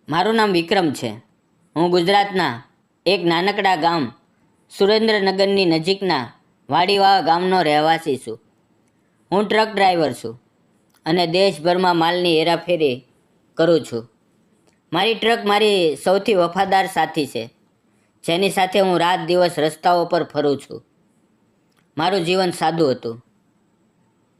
મારું નામ વિક્રમ છે. હું ગુજરાતના એક નાનકડા ગામ સુરેન્દ્રનગરની નજીકના વાડીવાવા ગામનો રહેવાસી છું. હું ટ્રક ડ્રાઈવર છું અને દેશભરમાં માલની હેરાફેરી કરું છું. મારી ટ્રક મારી સૌથી વફાદાર સાથી છે, જેની સાથે હું રાત દિવસ રસ્તાઓ પર ફરું છું. મારું જીવન સાદું હતું.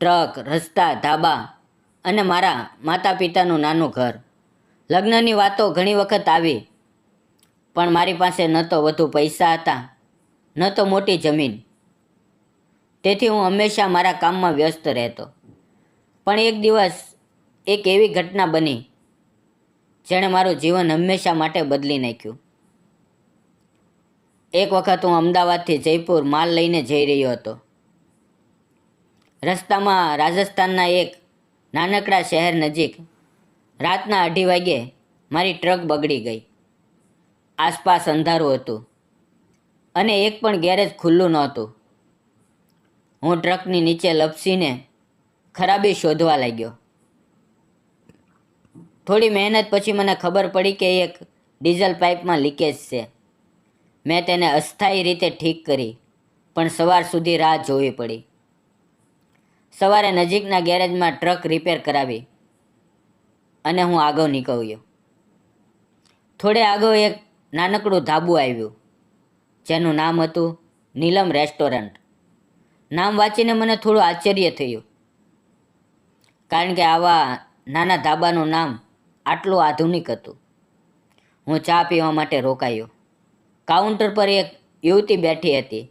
ટ્રક, રસ્તા, ધાબા અને મારા માતા પિતાનું નાનું ઘર. લગ્નની વાતો ઘણી વખત આવી, પણ મારી પાસે ન તો વધુ પૈસા હતા, ન તો મોટી જમીન. તેથી હું હંમેશા મારા કામમાં વ્યસ્ત રહેતો. પણ એક દિવસ એક એવી ઘટના બની જેણે મારું જીવન હંમેશા માટે બદલી નાખ્યું. એક વખત હું અમદાવાદથી જયપુર માલ લઈને જઈ રહ્યો હતો. રસ્તામાં રાજસ્થાનના એક નાનકડા શહેર નજીક રાતના 2:30 વાગ્યે મારી ટ્રક બગડી ગઈ. આસપાસ અંધારું હતું અને એક પણ ગેરેજ ખુલ્લું નહોતું. હું ટ્રકની નીચે લપસીને ખરાબી શોધવા લાગ્યો. થોડી મહેનત પછી મને ખબર પડી કે એક ડીઝલ પાઇપમાં લીકેજ છે. મેં તેને અસ્થાયી રીતે ઠીક કરી, પણ સવાર સુધી રાહ જોવી પડી. સવારે નજીકના ગેરેજમાં ટ્રક રિપેર કરાવી અને હું આગળ નીકળ્યો. થોડે આગળ એક નાનકડું ધાબું આવ્યું, જેનું નામ હતું નીલમ રેસ્ટોરન્ટ. નામ વાંચીને મને થોડું આશ્ચર્ય થયું, કારણ કે આવા નાના ધાબાનું નામ આટલું આધુનિક હતું. હું ચા પીવા માટે રોકાયો. કાઉન્ટર પર એક યુવતી બેઠી હતી,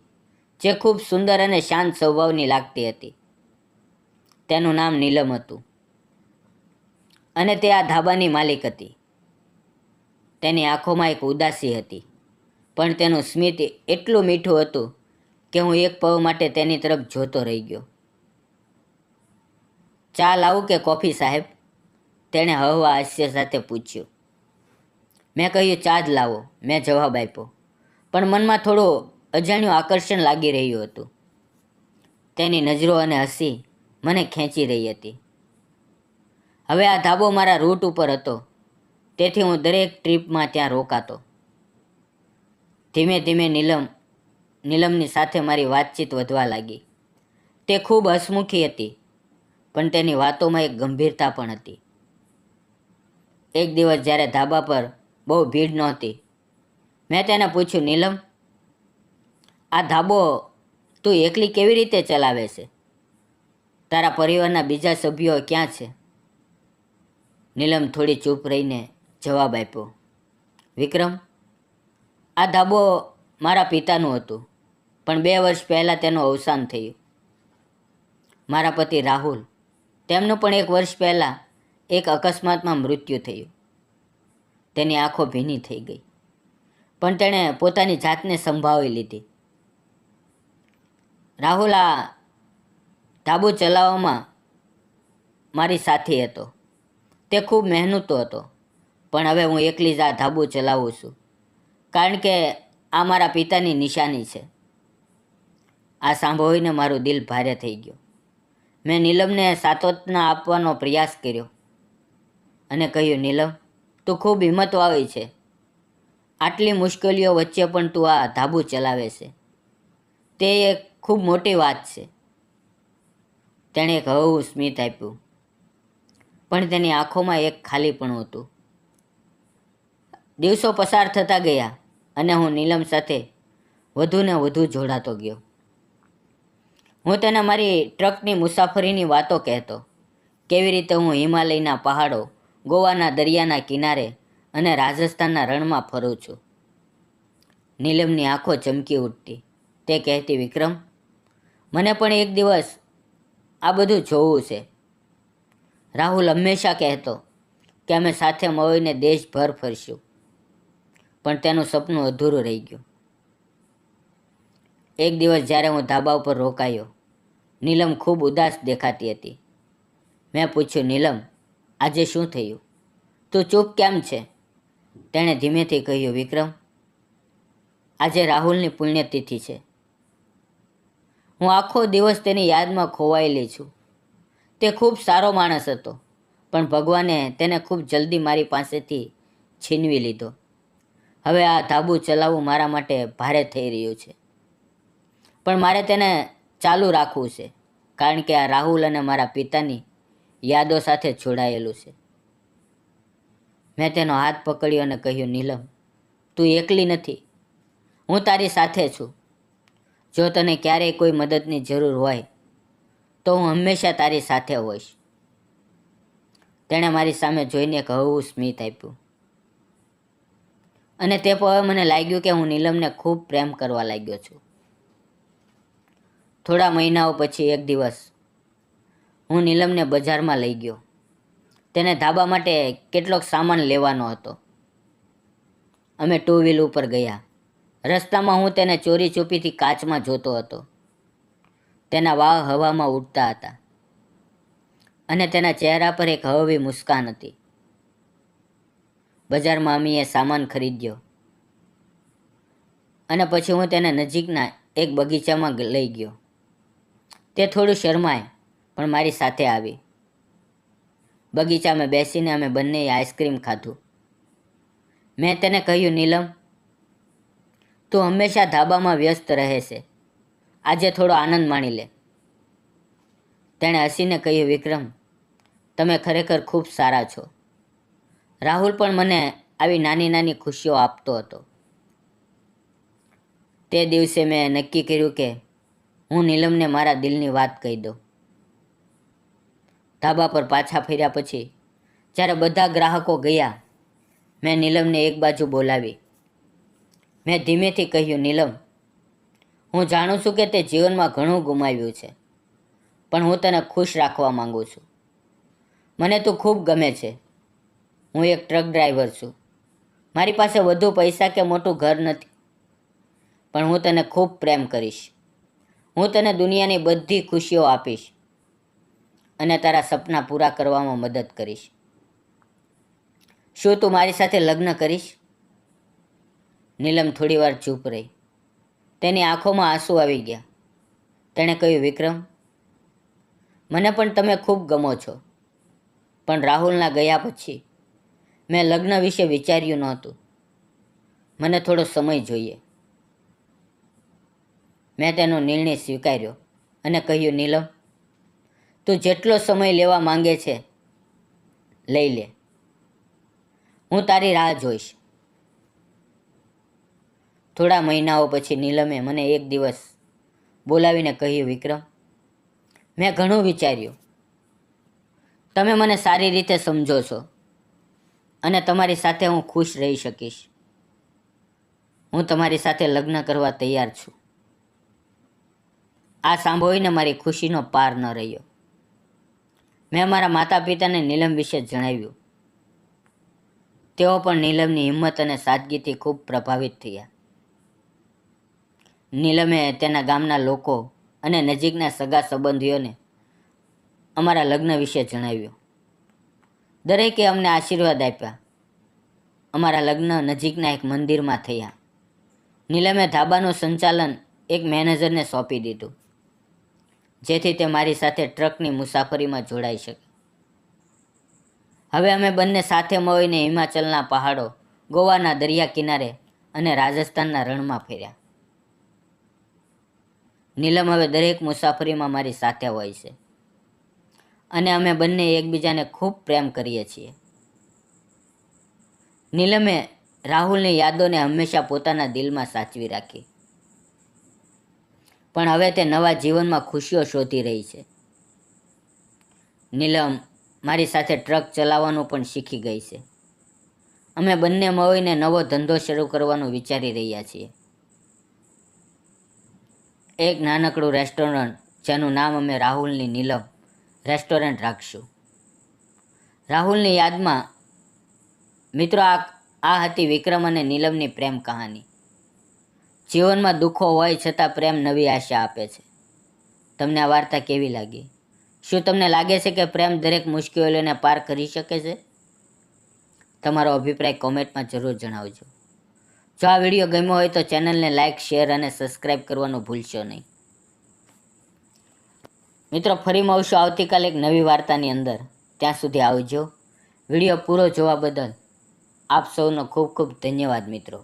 જે ખૂબ સુંદર અને શાંત સ્વભાવની લાગતી હતી. તેનું નામ નીલમ હતું અને તે આ ધાબાની માલિક હતી. તેની આંખોમાં એક ઉદાસી હતી, પણ તેનું સ્મિત એટલું મીઠું હતું કે હું એક પળ માટે તેની તરફ જોતો રહી ગયો. ચા લાવું કે કોફી સાહેબ? તેણે હળવા હાસ્ય સાથે પૂછ્યું. મેં કહ્યું, ચા જ લાવો, મેં જવાબ આપ્યો, પણ મનમાં થોડું અજાણ્યું આકર્ષણ લાગી રહ્યું હતું. તેની નજરો અને હસી મને ખેંચી રહી હતી. હવે આ ધાબો મારા રૂટ ઉપર હતો, તેથી હું દરેક ટ્રીપમાં ત્યાં રોકાતો. ધીમે ધીમે નીલમની સાથે મારી વાતચીત વધવા લાગી. તે ખૂબ હસમુખી હતી, પણ તેની વાતોમાં એક ગંભીરતા પણ હતી. એક દિવસ જ્યારે ધાબા પર બહુ ભીડ નહોતી, મેં તેને પૂછ્યું, નીલમ, આ ધાબો તું એકલી કેવી રીતે ચલાવે છે? તારા પરિવારના બીજા સભ્યો ક્યાં છે? નીલમ થોડી ચૂપ રહીને જવાબ આપ્યો, વિક્રમ, આ ધાબો મારા પિતાનું હતું, પણ 2 વર્ષ પહેલાં તેનું અવસાન થયું. મારા પતિ રાહુલ, તેમનું પણ 1 વર્ષ પહેલાં એક અકસ્માતમાં મૃત્યુ થયું. તેની આંખો ભીની થઈ ગઈ, પણ તેણે પોતાની જાતને સંભાળી લીધી. રાહુલ આ ધાબુ ચલાવવામાં મારી સાથી હતો. તે ખૂબ મહેનતુ હતો, પણ હવે હું એકલી જ આ ધાબુ ચલાવું છું, કારણ કે આ મારા પિતાની નિશાની છે. આ સાંભળીને મારું દિલ ભારે થઈ ગયું. મેં નીલમને સાંત્વના આપવાનો પ્રયાસ કર્યો અને કહ્યું, નીલમ, તું ખૂબ હિંમતવાળી છે. આટલી મુશ્કેલીઓ વચ્ચે પણ તું આ ધાબુ ચલાવે છે, તે એક ખૂબ મોટી વાત છે. તેણે એક હળવું સ્મિત આપ્યું, પણ તેની આંખોમાં એક ખાલીપણું હતું. દિવસો પસાર થતા ગયા અને હું નીલમ સાથે વધુ ને વધુ જોડાતો ગયો. હું તેને મારી ટ્રકની મુસાફરીની વાતો કહેતો, કેવી રીતે હું હિમાલયના પહાડો, ગોવાના દરિયાના કિનારે અને રાજસ્થાનના રણમાં ફરું છું. નીલમની આંખો ચમકી ઉઠતી. તે કહેતી, વિક્રમ, મને પણ એક દિવસ આ બધું જોવું છે. રાહુલ હંમેશા કહેતો કે અમે સાથે મળીને દેશભર ફરશું, પણ તેનું સપનું અધૂરું રહી ગયું. એક દિવસ જ્યારે હું ધાબા ઉપર રોકાયો, નીલમ ખૂબ ઉદાસ દેખાતી હતી. મેં પૂછ્યું, નીલમ, આજે શું થયું? તું ચૂપ કેમ છે? તેણે ધીમેથી કહ્યું, વિક્રમ, આજે રાહુલની પુણ્યતિથિ છે. હું આખો દિવસ તેની યાદમાં ખોવાયેલી છું. તે ખૂબ સારો માણસ હતો, પણ ભગવાને તેને ખૂબ જલ્દી મારી પાસેથી છીનવી લીધો. હવે આ ધાબુ ચલાવવું મારા માટે ભારે થઈ રહ્યું છે, પણ મારે તેને ચાલુ રાખવું છે, કારણ કે આ રાહુલ અને મારા પિતાની યાદો સાથે જોડાયેલું છે. મેં તેનો હાથ પકડ્યો અને કહ્યું, નીલમ, તું એકલી નથી, હું તારી સાથે છું. જો તને ક્યારેય કોઈ મદદની જરૂર હોય તો હું હંમેશા તારી સાથે હોઈશ. તેણે મારી સામે જોઈને એક હળવું સ્મિત આપ્યું, અને તે હવે મને લાગ્યું કે હું નીલમને ખૂબ પ્રેમ કરવા લાગ્યો છું. થોડા મહિનાઓ પછી એક દિવસ હું નીલમને બજારમાં લઈ ગયો. તેને ધાબા માટે કેટલોક સામાન લેવાનો હતો. અમે 2 વ્હીલ ઉપર ગયા. રસ્તામાં હું તેને ચોરી છુપીથી કાચમાં જોતો હતો. તેના વાળ હવામાં ઉડતા હતા અને તેના ચહેરા પર એક હળવી મુસ્કાન હતી. બજારમાં અમીએ સામાન ખરીદ્યો અને પછી હું તેને નજીકના એક બગીચામાં લઈ ગયો. તે થોડું શરમાય પણ મારી સાથે આવી. બગીચામાં બેસીને અમે બંનેએ આઈસ્ક્રીમ ખાધું. મેં તેને કહ્યું, નીલમ, તું હંમેશા ધાબામાં વ્યસ્ત રહે છે, આજે થોડો આનંદ માણી લે. તેણે હસીને કહ્યું, વિક્રમ, તમે ખરેખર ખૂબ સારા છો. રાહુલ પણ મને આવી નાની નાની ખુશીઓ આપતો હતો. તે દિવસે મેં નક્કી કર્યું કે હું નીલમને મારા દિલની વાત કહી દઉં. ધાબા પર પાછા ફર્યા પછી જ્યારે બધા ગ્રાહકો ગયા, મેં નીલમને એક બાજુ બોલાવી. મેં ધીમેથી કહ્યું, નીલમ, હું જાણું છું કે તે જીવનમાં ઘણું ગુમાવ્યું છે, પણ હું તને ખુશ રાખવા માંગુ છું. મને તું ખૂબ ગમે છે. હું એક ટ્રક ડ્રાઈવર છું. મારી પાસે વધુ પૈસા કે મોટું ઘર નથી, પણ હું તને ખૂબ પ્રેમ કરીશ. હું તને દુનિયાની બધી ખુશીઓ આપીશ અને તારા સપના પૂરા કરવામાં મદદ કરીશ. શું તું મારી સાથે લગ્ન કરીશ? નીલમ થોડીવાર ચૂપ રહી. તેની આંખોમાં આંસુ આવી ગયા. તેણે કહ્યું, વિક્રમ, મને પણ તમે ખૂબ ગમો છો, પણ રાહુલના ગયા પછી મેં લગ્ન વિશે વિચાર્યું નહોતું. મને થોડો સમય જોઈએ. મેં તેનો નિર્ણય સ્વીકાર્યો અને કહ્યું, નીલમ, તું જેટલો સમય લેવા માંગે છે લઈ લે. હું તારી રાહ જોઈશ. થોડા મહિનાઓ પછી નીલમે મને એક દિવસ બોલાવીને કહ્યું, વિક્રમ, મેં ઘણું વિચાર્યું. તમે મને સારી રીતે સમજો છો અને તમારી સાથે હું ખુશ રહી શકીશ. હું તમારી સાથે લગ્ન કરવા તૈયાર છું. આ સાંભળીને મારી ખુશીનો પાર ન રહ્યો. મેં મારા માતા પિતાને નીલમ વિશે જણાવ્યું. તેઓ પણ નીલમની હિંમત અને સાદગીથી ખૂબ પ્રભાવિત થયા. નીલમે તેના ગામના લોકો અને નજીકના સગા સંબંધીઓને અમારા લગ્ન વિશે જણાવ્યું. દરેકે અમને આશીર્વાદ આપ્યા. અમારા લગ્ન નજીકના એક મંદિરમાં થયા. નીલમે ધાબાનું સંચાલન એક મેનેજરને સોંપી દીધું, જેથી તે મારી સાથે ટ્રકની મુસાફરીમાં જોડાઈ શકે. હવે અમે બંને સાથે મળીને હિમાચલના પહાડો, ગોવાના દરિયા કિનારે અને રાજસ્થાનના રણમાં ફર્યા. નીલમ હવે દરેક મુસાફરીમાં મારી સાથે હોય છે અને અમે બંને એકબીજાને ખૂબ પ્રેમ કરીએ છીએ. નીલમે રાહુલની યાદોને હંમેશા પોતાના દિલમાં સાચવી રાખી, પણ હવે તે નવા જીવનમાં ખુશીઓ શોધી રહી છે. નીલમ મારી સાથે ટ્રક ચલાવવાનું પણ શીખી ગઈ છે. અમે બંને મળીને નવો ધંધો શરૂ કરવાનું વિચારી રહ્યા છીએ. એક નાનકડું રેસ્ટોરન્ટ જેનું નામ અમે રાહુલની નીલમ રેસ્ટોરન્ટ રાખશું. રાહુલની યાદમાં. મિત્રો, આ હતી વિક્રમ અને નીલમની પ્રેમ કહાની. જીવનમાં દુઃખો હોય છતાં પ્રેમ નવી આશા આપે છે. તમને આ વાર્તા કેવી લાગી? શું તમને લાગે છે કે પ્રેમ દરેક મુશ્કેલીઓને પાર કરી શકે છે? તમારો અભિપ્રાય કોમેન્ટમાં જરૂર જણાવજો. જો આ વિડીયો ગમ્યો હોય તો ચેનલને લાઇક, શેર અને સબસ્ક્રાઈબ કરવાનું ભૂલશો નહીં. મિત્રો, ફરી મળશું આવતીકાલે એક નવી વાર્તાની અંદર. ત્યાં સુધી આવજો. વિડીયો પૂરો જોવા બદલ આપ સૌનો ખૂબ ખૂબ ધન્યવાદ મિત્રો.